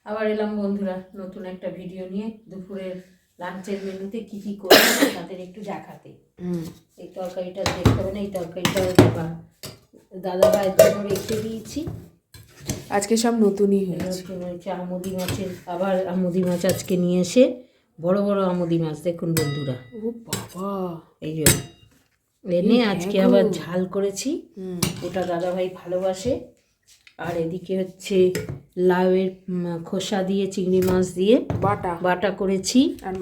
আবার এলাম বন্ধুরা নতুন একটা ভিডিও নিয়ে। দুপুরের লাঞ্চের মেনুতে কি কি করবো তাদের একটু দেখাতে। এই তরকারিটা দেখতে হবে না, এই তরকারিটা দাদা ভাইয়ের জন্য রেখে দিয়েছি। আজকে সব নতুনই হয়েছে। আমুদি মাছের, আবার আমুদি মাছ আজকে নিয়ে এসে, বড় বড় আমুদি মাছ দেখুন বন্ধুরা। ও বাবা, এই জন্য এনে আজকে আবার ঝাল করেছি। ওটা দাদা ভাই ভালোবাসে। আর এদিকে হচ্ছে লাউয়ের খোসা দিয়ে চিংড়ি মাছ দিয়ে বাটা করেছি। আর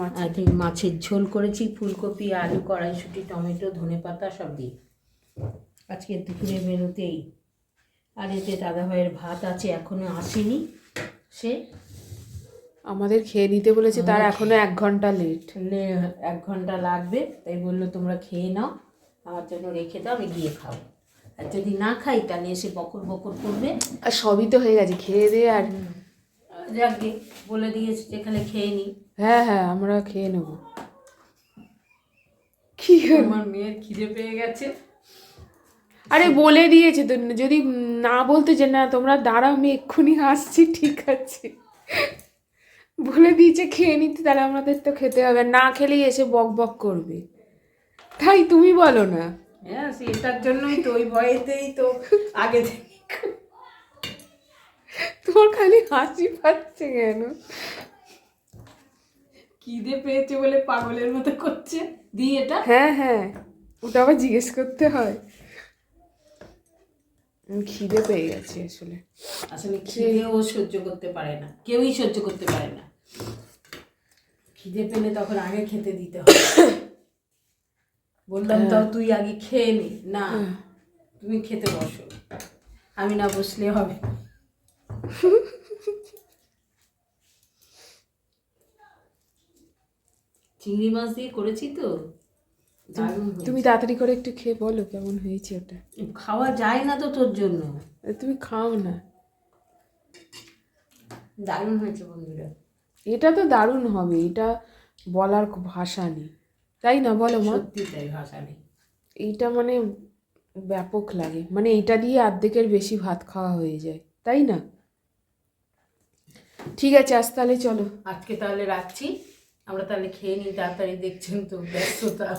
মাছের ঝোল করেছি, ফুলকপি, আলু, কড়াইশুঁটি, টমেটো, ধনেপাতা সব দিয়ে। আজকে দুপুরের মেনুতেই। আর এতে দাদা ভাইয়ের ভাত আছে, এখনো আসেনি। সে আমাদের খেয়ে নিতে বলেছে, তার এখনো 1 ঘন্টা লেট। 1 ঘন্টা লাগবে, তাই বললো তোমরা খেয়ে নাও, আমার জন্য রেখে দাও, আমি গিয়ে খাবো। আর যদি না খাই তাহলে এসে বকর বকর করবে। আর সবই তো হয়ে গেছে, খেয়ে দিয়ে। আর যাকে বলে দিয়েছি যেখানে খেয়ে নি। হ্যাঁ হ্যাঁ, আমরা খেয়ে নেব। কি আমার মেয়ের খিদে পেয়ে গেছে। আরে বলে দিয়েছে তো, যদি না বলতে যে না তোমরা দাঁড়াও আমি এক্ষুনি আসছি, ঠিক আছে, বলে দিয়েছে খেয়ে নিতে, তাহলে আমাদের তো খেতে হবে। না খেলেই এসে বক বক করবে, তাই তুমি বলো না। হ্যাঁ, সেটার জন্যই তো, ওই ভয়েতেই তো আগে থেকে। তোমার খালি হাসি পাচ্ছে কেন? খিদে পেয়েছে বলে পাগলের মতো করছে। দি এটা। হ্যাঁ হ্যাঁ, ওটা আবার জিজ্ঞেস করতে হয়। খিদে পেয়ে গেছে আসলে। আসলে খিদে ও সহ্য করতে পারে না, কেউই সহ্য করতে পারে না। খিদে পেলে তখন আগে খেতে দিতে হবে। বললাম তাও তুই আগে খেয়ে নে। না, তুমি খেতে বসো, আমি না বসলে হবে। চিংড়ি মাছ দিয়ে করেছি তো, তুমি তাড়াতাড়ি করে একটু খেয়ে বলো কেমন হয়েছে ওটা। খাওয়া যায় না তো তোর জন্য, তুমি খাও না। দারুণ হয়েছে বন্ধুরা। এটা তো দারুণ হবে, এটা বলার ভাষা নেই, তাই না? বলো মা। সত্যি তাই, ভাষা নেই। এইটা মানে ব্যাপক লাগে, মানে এইটা দিয়ে অর্ধেকের বেশি ভাত খাওয়া হয়ে যায়, তাই না? ঠিক আছে, আজ তাহলে চলো। আজকে তাহলে রাখছি, আমরা তাহলে খেয়ে নিই তাড়াতাড়ি, দেখছেন তো ব্যস্ততা,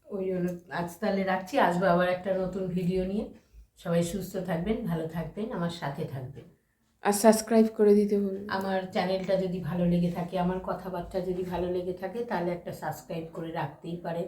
ওই জন্য আজ তাহলে রাখছি। আসবো আবার একটা নতুন ভিডিও নিয়ে। সবাই সুস্থ থাকবেন, ভালো থাকবেন, আমার সাথে থাকবেন। আর সাবস্ক্রাইব করে দিতে বলুন। আমার চ্যানেলটা যদি ভালো লেগে থাকে, আমার কথাবার্তা যদি ভালো লেগে থাকে, তাহলে একটা সাবস্ক্রাইব করে রাখতেই পারেন।